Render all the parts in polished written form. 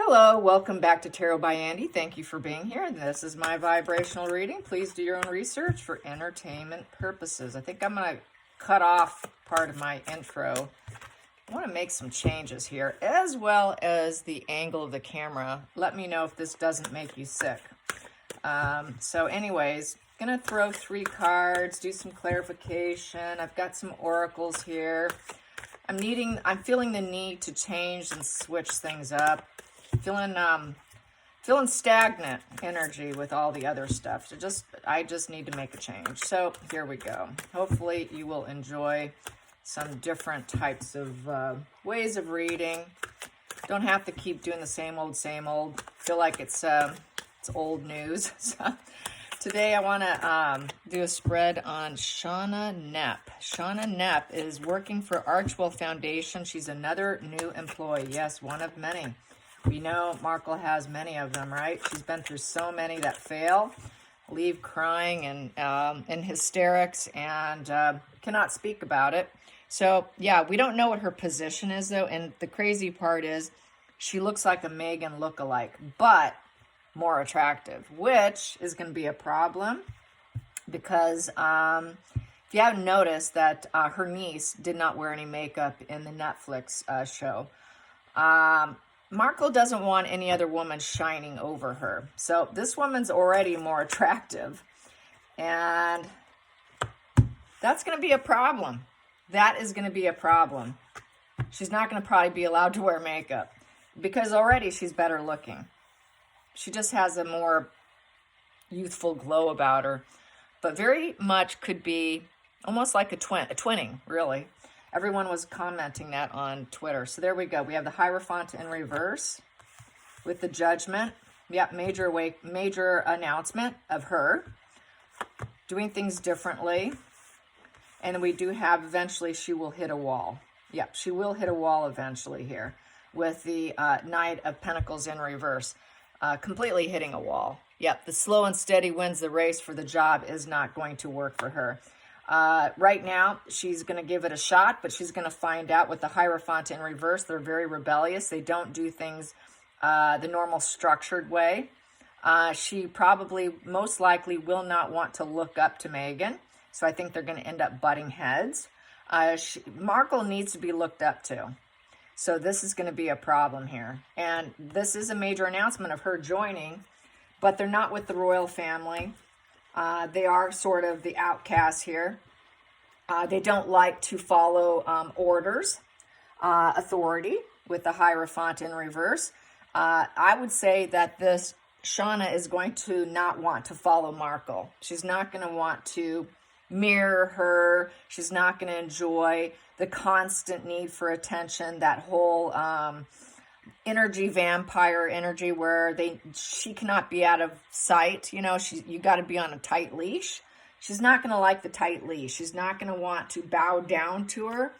Hello, welcome back to Tarot by Andy. Thank you for being here. This is my vibrational reading. Please do your own research for entertainment purposes. I think I'm going to cut off part of my intro. I want to make some changes here, as well as the angle of the camera. Let me know if this doesn't make you sick. So anyways, going to throw 3 cards, do some clarification. I've got some oracles here. I'm feeling the need to change and switch things up. Feeling stagnant energy with all the other stuff. So I just need to make a change. So here we go. Hopefully you will enjoy some different types of ways of reading. Don't have to keep doing the same old, same old. Feel like it's old news. So today I want to do a spread on Shauna Knapp. Shauna Knapp is working for Archwell Foundation. She's another new employee. Yes, one of many. We know Markle has many of them, right? She's been through so many that fail, leave crying and in hysterics, and cannot speak about it. So, yeah, we don't know what her position is, though, and the crazy part is she looks like a Megan lookalike, but more attractive, which is going to be a problem because if you haven't noticed that her niece did not wear any makeup in the Netflix show. Markle doesn't want any other woman shining over her. So this woman's already more attractive. And that's going to be a problem. That is going to be a problem. She's not going to probably be allowed to wear makeup because already she's better looking. She just has a more youthful glow about her. But very much could be almost like a twinning, really. Everyone was commenting that on Twitter. So there we go. We have the Hierophant in reverse with the Judgment. Yep, major announcement of her doing things differently. And we do have eventually she will hit a wall. Yep, she will hit a wall eventually here with the Knight of Pentacles in reverse. Completely hitting a wall. Yep, the slow and steady wins the race for the job is not going to work for her. Right now, she's going to give it a shot, but she's going to find out with the Hierophant in reverse. They're very rebellious. They don't do things the normal structured way. She probably, most likely, will not want to look up to Megan. So I think they're going to end up butting heads. Markle needs to be looked up to. So this is going to be a problem here. And this is a major announcement of her joining, but they're not with the royal family. They are sort of the outcasts here. They don't like to follow orders, authority with the Hierophant in reverse. I would say that this Shauna is going to not want to follow Markle. She's not going to want to mirror her. She's not going to enjoy the constant need for attention, that whole energy, vampire energy where she cannot be out of sight. You know, you got to be on a tight leash. She's not going to like the tight leash. She's not going to want to bow down to her,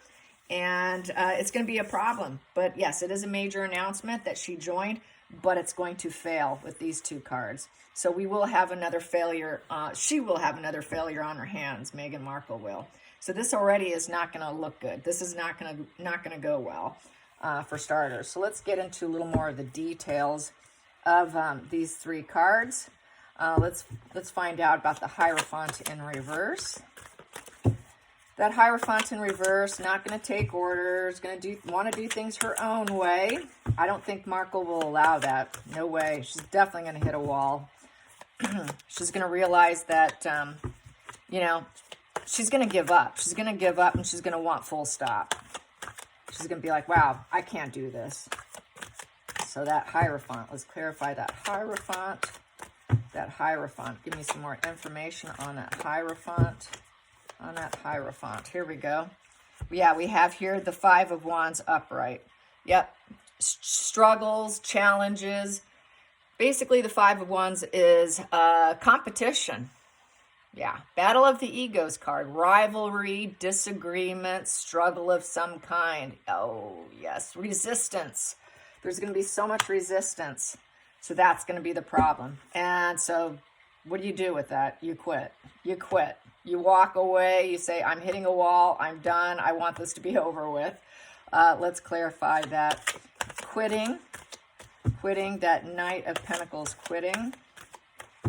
and it's going to be a problem. But yes, it is a major announcement that she joined, but it's going to fail with these 2 cards. So we will have another failure. She will have another failure on her hands. Meghan Markle will. So this already is not going to look good. This is not going to go well. For starters. So let's get into a little more of the details of these 3 cards. Let's find out about the Hierophant in reverse. That Hierophant in reverse, not going to take orders, want to do things her own way. I don't think Markle will allow that. No way. She's definitely going to hit a wall. She's going to realize that, she's going to give up. She's going to give up and she's going to want full stop. She's going to be like, wow, I can't do this. So that Hierophant, let's clarify that Hierophant. That Hierophant. Give me some more information on that Hierophant. On that Hierophant. Here we go. Yeah, we have here the 5 of Wands upright. Yep. Struggles, challenges. Basically, the 5 of Wands is competition. Yeah, Battle of the Egos card, rivalry, disagreement, struggle of some kind. Oh, yes, resistance. There's going to be so much resistance. So that's going to be the problem. And so what do you do with that? You quit. You quit. You walk away. You say, I'm hitting a wall. I'm done. I want this to be over with. Let's clarify that. Quitting Quitting, that Knight of Pentacles, quitting.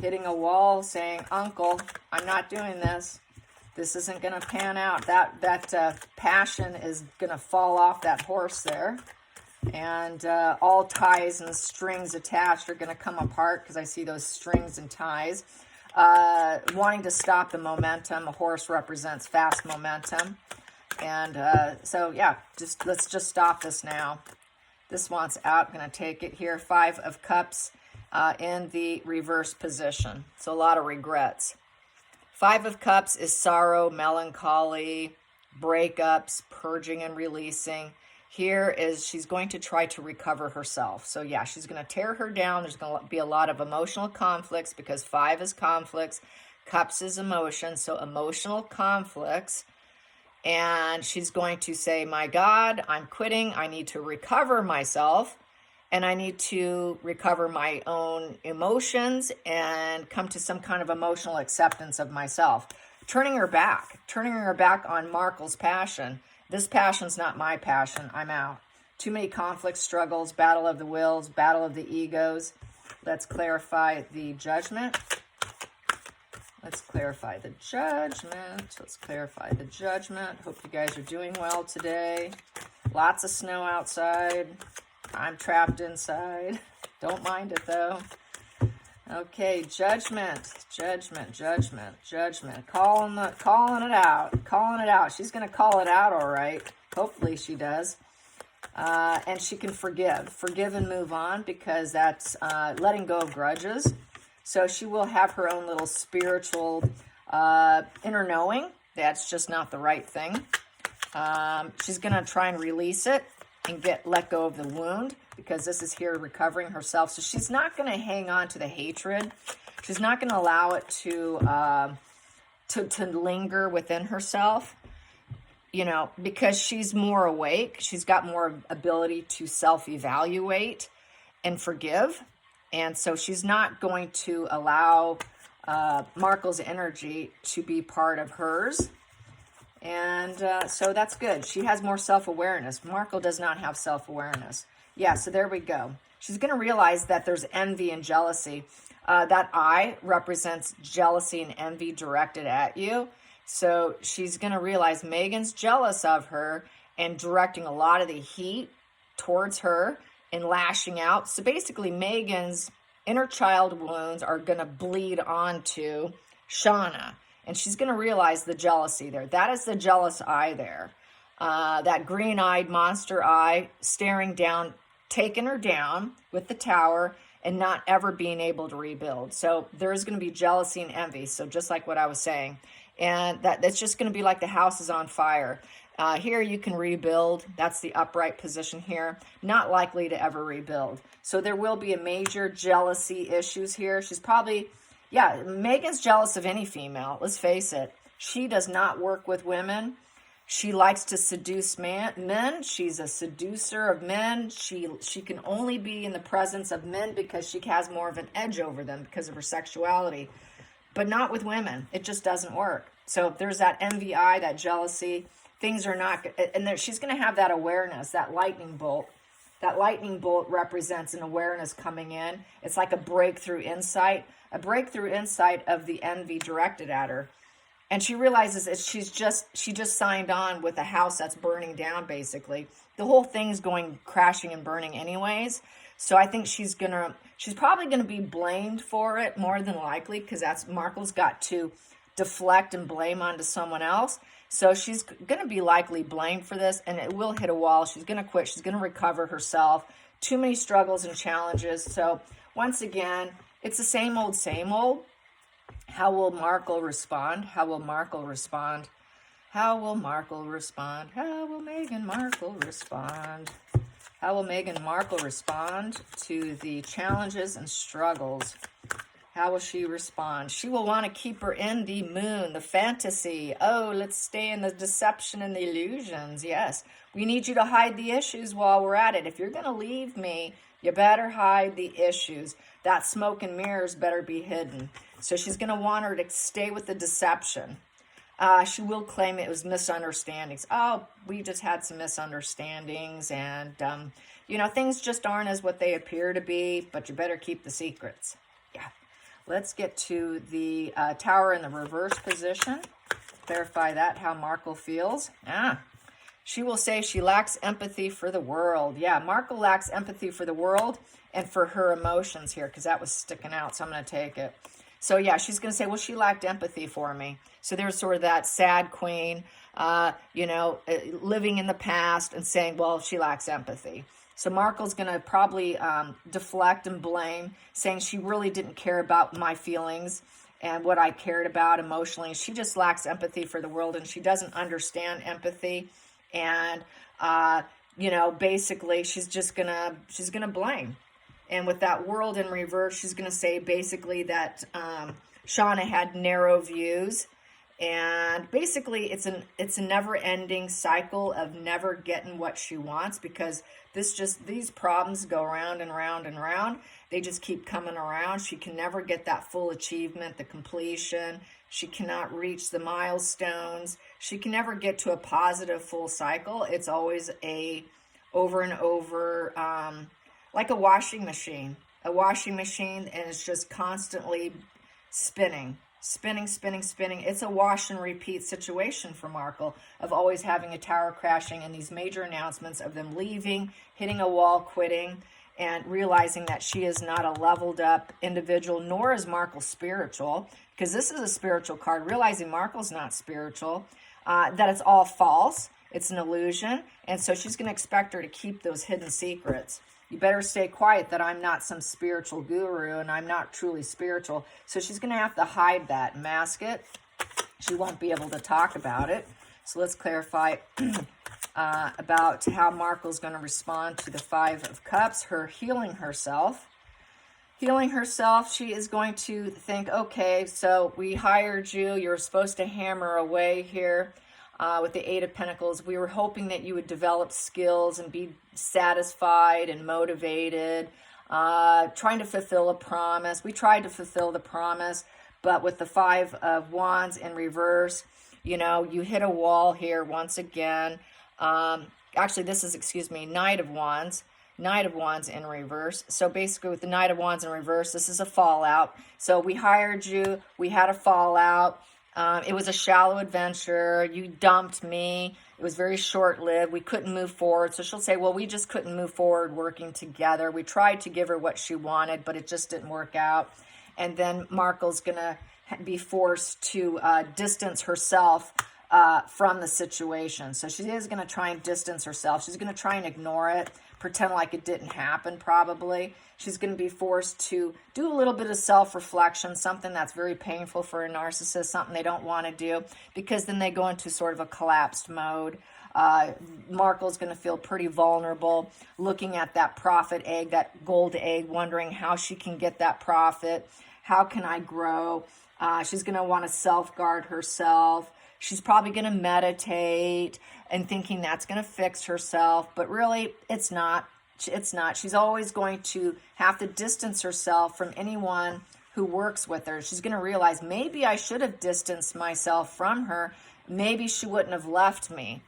Hitting a wall, saying, uncle, I'm not doing this. This isn't going to pan out. That passion is going to fall off that horse there. And all ties and strings attached are going to come apart because I see those strings and ties. Wanting to stop the momentum. A horse represents fast momentum. And so, yeah, let's just stop this now. This wants out. I'm going to take it here. 5 of Cups in the reverse position. So a lot of regrets. 5 of Cups is sorrow, melancholy, breakups, purging and releasing. Here is she's going to try to recover herself. So yeah, she's going to tear her down. There's going to be a lot of emotional conflicts because 5 is conflicts. Cups is emotion. So emotional conflicts. And she's going to say, my God, I'm quitting. I need to recover myself. And I need to recover my own emotions and come to some kind of emotional acceptance of myself. Turning her back on Markle's passion. This passion's not my passion. I'm out. Too many conflicts, struggles, battle of the wills, battle of the egos. Let's clarify the judgment. Let's clarify the judgment. Let's clarify the judgment. Hope you guys are doing well today. Lots of snow outside. I'm trapped inside. Don't mind it though. Okay, judgment, judgment, judgment, judgment. Calling it out, calling it out. She's going to call it out, all right. Hopefully she does. And she can forgive and move on because that's letting go of grudges. So she will have her own little spiritual inner knowing. That's just not the right thing. She's going to try and release it and let go of the wound because this is here recovering herself. So she's not going to hang on to the hatred. She's not going to allow it to linger within herself, you know, because she's more awake. She's got more ability to self-evaluate and forgive. And so she's not going to allow Markle's energy to be part of hers. And so that's good. She has more self-awareness. Markle does not have self-awareness. Yeah, so there we go. She's going to realize that there's envy and jealousy. That eye represents jealousy and envy directed at you. So she's going to realize Megan's jealous of her and directing a lot of the heat towards her and lashing out. So basically Megan's inner child wounds are going to bleed onto Shauna. And she's going to realize the jealousy there. That is the jealous eye there. That green-eyed monster eye staring down, taking her down with the tower and not ever being able to rebuild. So there's going to be jealousy and envy. So just like what I was saying. And that's just going to be like the house is on fire. Here you can rebuild. That's the upright position here. Not likely to ever rebuild. So there will be a major jealousy issues here. She's probably... Yeah, Megan's jealous of any female. Let's face it. She does not work with women. She likes to seduce men. She's a seducer of men. She can only be in the presence of men because she has more of an edge over them because of her sexuality. But not with women. It just doesn't work. So there's that envy eye, that jealousy. Things are not... And she's going to have that awareness, that lightning bolt. That lightning bolt represents an awareness coming in. It's like a breakthrough insight. A breakthrough insight of the envy directed at her. And she realizes that she just signed on with a house that's burning down, basically. The whole thing's going crashing and burning anyways. So I think she's probably gonna be blamed for it more than likely, because that's Markle's got to deflect and blame onto someone else. So she's gonna be likely blamed for this, and it will hit a wall. She's gonna quit. She's gonna recover herself. Too many struggles and challenges. So once again, it's the same old, same old. How will Markle respond? How will Markle respond? How will Markle respond? How will Meghan Markle respond? How will Meghan Markle respond to the challenges and struggles? How will she respond? She will want to keep her in the moon, the fantasy. Oh, let's stay in the deception and the illusions. Yes, we need you to hide the issues while we're at it. If you're going to leave me, you better hide the issues. That smoke and mirrors better be hidden. So she's going to want her to stay with the deception. She will claim it was misunderstandings. Oh, we just had some misunderstandings, and you know, things just aren't as what they appear to be, but you better keep the secrets. Yeah. Let's get to the Tower in the reverse position. Clarify that, how Markle feels. She will say she lacks empathy for the world. Yeah, Markle lacks empathy for the world and for her emotions here, because that was sticking out, so I'm going to take it. So yeah, she's going to say, well, she lacked empathy for me. So there's sort of that sad queen, you know, living in the past and saying, well, she lacks empathy. So Markle's going to probably deflect and blame, saying she really didn't care about my feelings and what I cared about emotionally. She just lacks empathy for the world, and she doesn't understand empathy. And, you know, basically she's gonna blame. And with that world in reverse, she's going to say basically that Shauna had narrow views. And basically it's a never-ending cycle of never getting what she wants, because these problems go round and round and round. They just keep coming around. She can never get that full achievement, the completion. She cannot reach the milestones. She can never get to a positive full cycle. It's always a over and over, like a washing machine, and it's just constantly spinning. It's a wash and repeat situation for Markle, of always having a tower crashing and these major announcements of them leaving, hitting a wall, quitting, and realizing that she is not a leveled up individual, nor is Markle spiritual, because this is a spiritual card, realizing Markle's not spiritual, that it's all false, it's an illusion, and so she's going to expect her to keep those hidden secrets. You better stay quiet, that I'm not some spiritual guru and I'm not truly spiritual. So she's going to have to hide that, mask it. She won't be able to talk about it. So let's clarify about how Markle's going to respond to the Five of Cups, her healing herself. Healing herself, she is going to think, okay, so we hired you. You're supposed to hammer away here. With the Eight of Pentacles, we were hoping that you would develop skills and be satisfied and motivated, trying to fulfill a promise. We tried to fulfill the promise, but with the Five of Wands in reverse, you know, you hit a wall here once again. Actually, this is, Knight of Wands. Knight of Wands in reverse. So basically with the Knight of Wands in reverse, this is a fallout. So we hired you. We had a fallout. It was a shallow adventure. You dumped me. It was very short-lived. We couldn't move forward. So she'll say, well, we just couldn't move forward working together. We tried to give her what she wanted, but it just didn't work out. And then Markle's going to be forced to distance herself from the situation. So she is going to try and distance herself. She's going to try and ignore it, pretend like it didn't happen probably. She's going to be forced to do a little bit of self-reflection, something that's very painful for a narcissist, something they don't want to do, because then they go into sort of a collapsed mode. Markle's going to feel pretty vulnerable, looking at that profit egg, that gold egg, wondering how she can get that profit. How can I grow? She's going to want to self-guard herself. She's probably going to meditate and thinking that's going to fix herself, but really it's not. It's not. She's always going to have to distance herself from anyone who works with her. She's going to realize, maybe I should have distanced myself from her. Maybe she wouldn't have left me,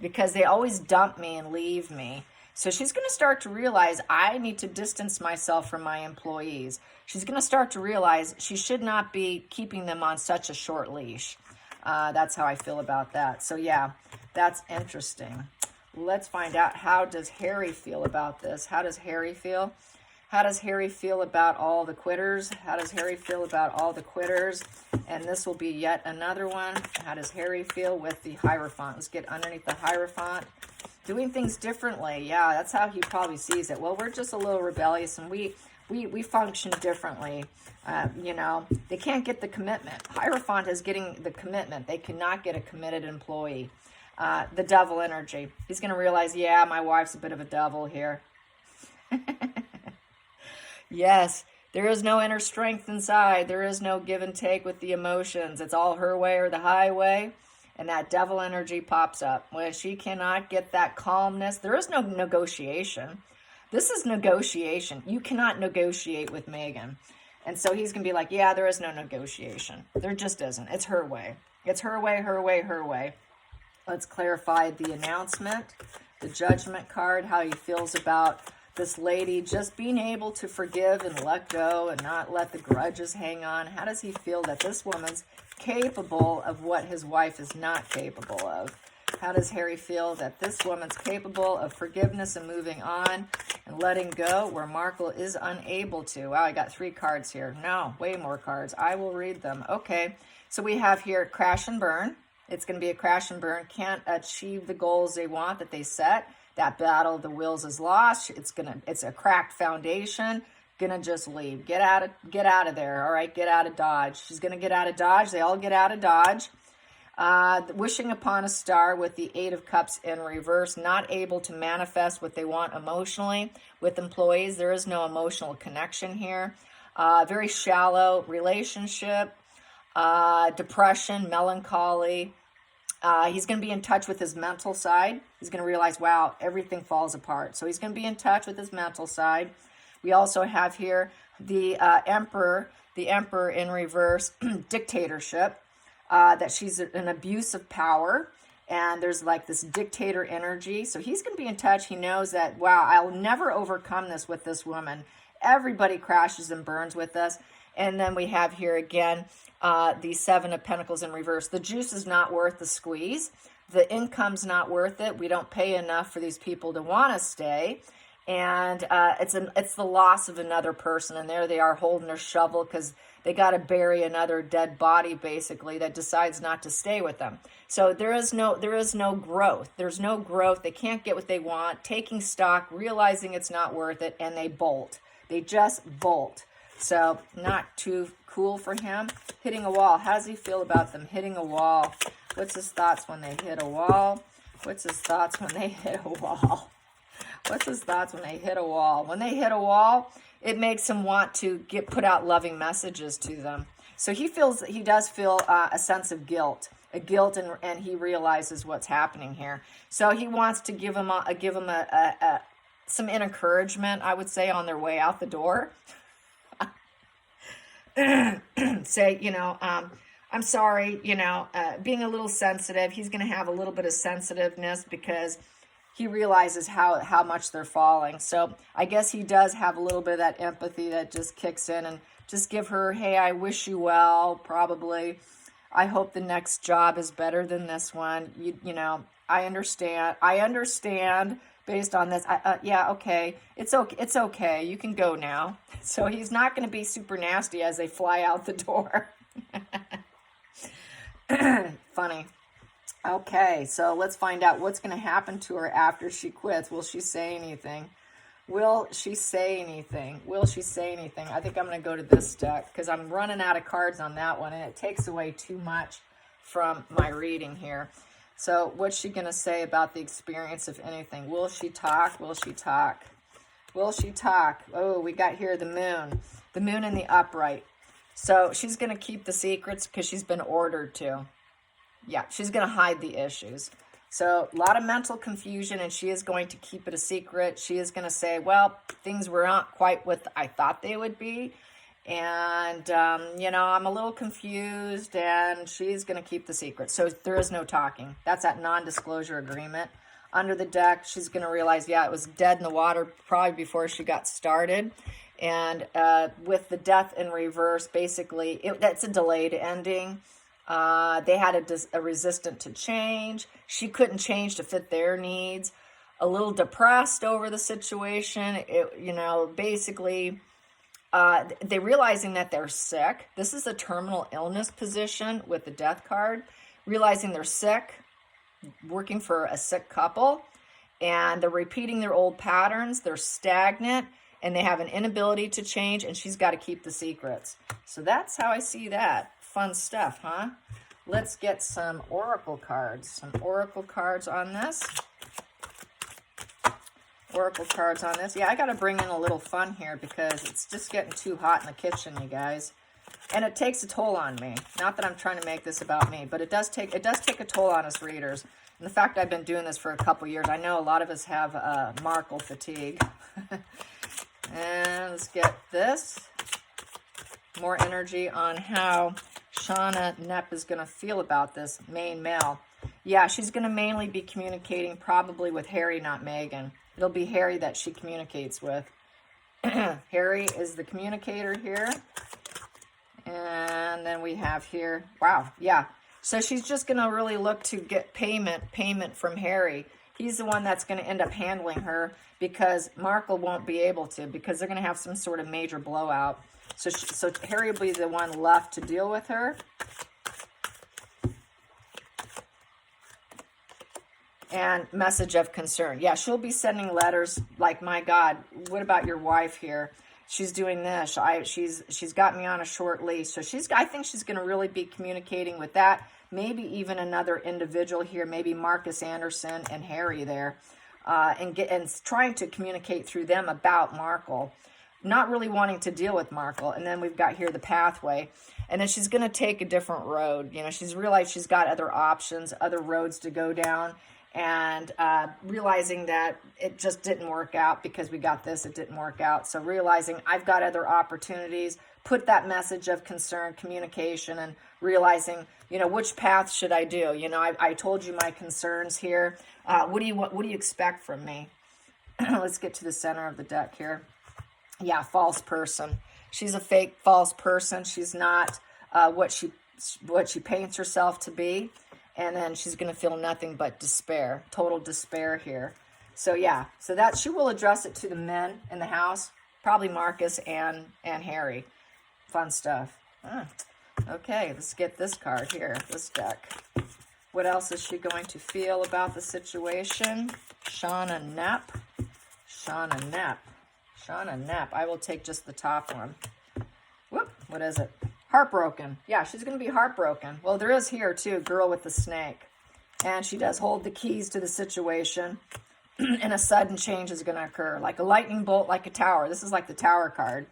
because they always dump me and leave me. So she's going to start to realize, I need to distance myself from my employees. She's going to start to realize she should not be keeping them on such a short leash. That's how I feel about that. So yeah, that's interesting. Let's find out, how does Harry feel about this? How does Harry feel? How does Harry feel about all the quitters? How does Harry feel about all the quitters? And this will be yet another one. How does Harry feel with the Hierophant? Let's get underneath the Hierophant. Doing things differently. Yeah, that's how he probably sees it. Well, we're just a little rebellious, and we function differently. You know, they can't get the commitment. Hierophant is getting the commitment. They cannot get a committed employee. The devil energy. He's going to realize, yeah, my wife's a bit of a devil here. Yes, there is no inner strength inside. There is no give and take with the emotions. It's all her way or the highway. And that devil energy pops up. When she cannot get that calmness, there is no negotiation. This is negotiation. You cannot negotiate with Megan. And so he's going to be like, yeah, there is no negotiation. There just isn't. It's her way. It's her way, her way, her way. Let's clarify the announcement the Judgment card, how he feels about this lady just being able to forgive and let go and not let the grudges hang on. How does he feel that this woman's capable of what his wife is not capable of? How does Harry feel that this woman's capable of forgiveness and moving on and letting go where Markle is unable to? Wow, I got 3 cards here. No, way more cards. I will read them. Okay, so we have here crash and burn. It's going to be a crash and burn. Can't achieve the goals they want that they set. That battle of the wills is lost. It's a cracked foundation. Gonna just leave. Get out of there. All right, get out of Dodge. She's gonna get out of Dodge. They all get out of Dodge. Wishing upon a star with the 8 of Cups in reverse, not able to manifest what they want emotionally with employees. There is no emotional connection here. Very shallow relationship, depression, melancholy. He's going to be in touch with his mental side. He's going to realize, wow, everything falls apart. So he's going to be in touch with his mental side. We also have here the Emperor in reverse, dictatorship. That she's an abuse of power, and there's like this dictator energy. So he's going to be in touch. He knows that, wow, I'll never overcome this with this woman. Everybody crashes and burns with us. And then we have here again the 7 of Pentacles in reverse. The juice is not worth the squeeze. The income's not worth it. We don't pay enough for these people to want to stay. And it's the loss of another person. And there they are holding their shovel because they got to bury another dead body, basically, that decides not to stay with them. So there is no growth. There's no growth. They can't get what they want, taking stock, realizing it's not worth it, and they bolt. They just bolt. So not too cool for him. Hitting a wall. How does he feel about them hitting a wall? What's his thoughts when they hit a wall? What's his thoughts when they hit a wall? What's his thoughts when they hit a wall? When they hit a wall, it makes him want to put out loving messages to them. So he does feel a sense of guilt, and he realizes what's happening here. So he wants to give him some encouragement, I would say, on their way out the door. Say, I'm sorry, being a little sensitive. He's going to have a little bit of sensitiveness because he realizes how much they're falling. So I guess he does have a little bit of that empathy that just kicks in and just give her, hey, I wish you well, probably. I hope the next job is better than this one. I understand based on this. Yeah, okay. It's okay. You can go now. So he's not going to be super nasty as they fly out the door. Funny. Okay, so let's find out what's going to happen to her after she quits. Will she say anything? Will she say anything? Will she say anything? I think I'm going to go to this deck because I'm running out of cards on that one, and it takes away too much from my reading here. So what's she going to say about the experience, if anything? Will she talk? Will she talk? Will she talk? Oh, we got here the moon. The moon in the upright. So she's going to keep the secrets because she's been ordered to. Yeah, she's going to hide the issues. So a lot of mental confusion, and she is going to keep it a secret. She is going to say, well, things were not quite what I thought they would be. And, I'm a little confused, and she's going to keep the secret. So there is no talking. That's that non-disclosure agreement. Under the deck, she's going to realize, yeah, it was dead in the water probably before she got started. And with the death in reverse, basically, that's a delayed ending. They had a resistant to change. She couldn't change to fit their needs. A little depressed over the situation. Basically, they realizing that they're sick. This is a terminal illness position with the death card. Realizing they're sick, working for a sick couple, and they're repeating their old patterns. They're stagnant, and they have an inability to change, and she's got to keep the secrets. So that's how I see that. Fun stuff, huh? Let's get some oracle cards. Some oracle cards on this. Oracle cards on this. Yeah, I got to bring in a little fun here because it's just getting too hot in the kitchen, you guys. And it takes a toll on me. Not that I'm trying to make this about me, but it does take a toll on us readers. And the fact I've been doing this for a couple years, I know a lot of us have Markle fatigue. And let's get this. More energy on how Shauna Knapp is going to feel about this main male. Yeah, she's going to mainly be communicating probably with Harry, not Megan. It'll be Harry that she communicates with. Harry is the communicator here. And then we have here, wow, yeah. So she's just going to really look to get payment from Harry. He's the one that's going to end up handling her because Markle won't be able to, because they're going to have some sort of major blowout. So Harry will be the one left to deal with her. And message of concern. Yeah, she'll be sending letters like, my God, what about your wife here? She's doing this. She's got me on a short leash. So I think she's going to really be communicating with that. Maybe even another individual here, maybe Marcus Anderson and Harry there, and trying to communicate through them about Markle. Not really wanting to deal with Markle. And then we've got here the pathway. And then she's going to take a different road. You know, she's realized she's got other options, other roads to go down. And realizing that it just didn't work out because we got this, it didn't work out. So realizing I've got other opportunities, put that message of concern, communication, and realizing, you know, which path should I do? You know, I told you my concerns here. What do you expect from me? Let's get to the center of the deck here. Yeah, false person. She's a fake false person. She's not what she paints herself to be. And then she's going to feel nothing but despair, total despair here. So yeah, so that she will address it to the men in the house, probably Marcus and Harry. Fun stuff. Okay, let's get this card here, this deck. What else is she going to feel about the situation? Shauna Knapp. Shauna Knapp. Shauna Knapp. I will take just the top one. Whoop, what is it? Heartbroken. Yeah, she's going to be heartbroken. Well, there is here, too, girl with the snake. And she does hold the keys to the situation. And a sudden change is going to occur. Like a lightning bolt, like a tower. This is like the tower card.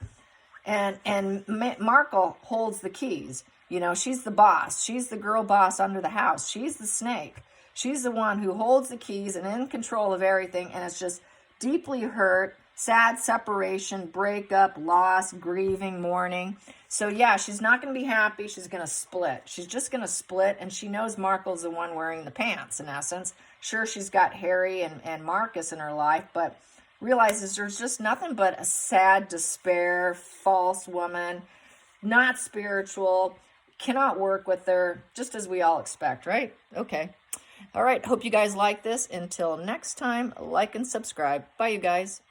And Markle holds the keys. You know, she's the boss. She's the girl boss under the house. She's the snake. She's the one who holds the keys and in control of everything. And it's just deeply hurt. Sad separation, breakup, loss, grieving, mourning. So yeah, she's not going to be happy. She's going to split. She's just going to split, and she knows Markle's the one wearing the pants, in essence. Sure, she's got Harry and Marcus in her life, but realizes there's just nothing but a sad despair, false woman, not spiritual, cannot work with her, just as we all expect, right? Okay. All right, hope you guys like this. Until next time, like and subscribe. Bye, you guys.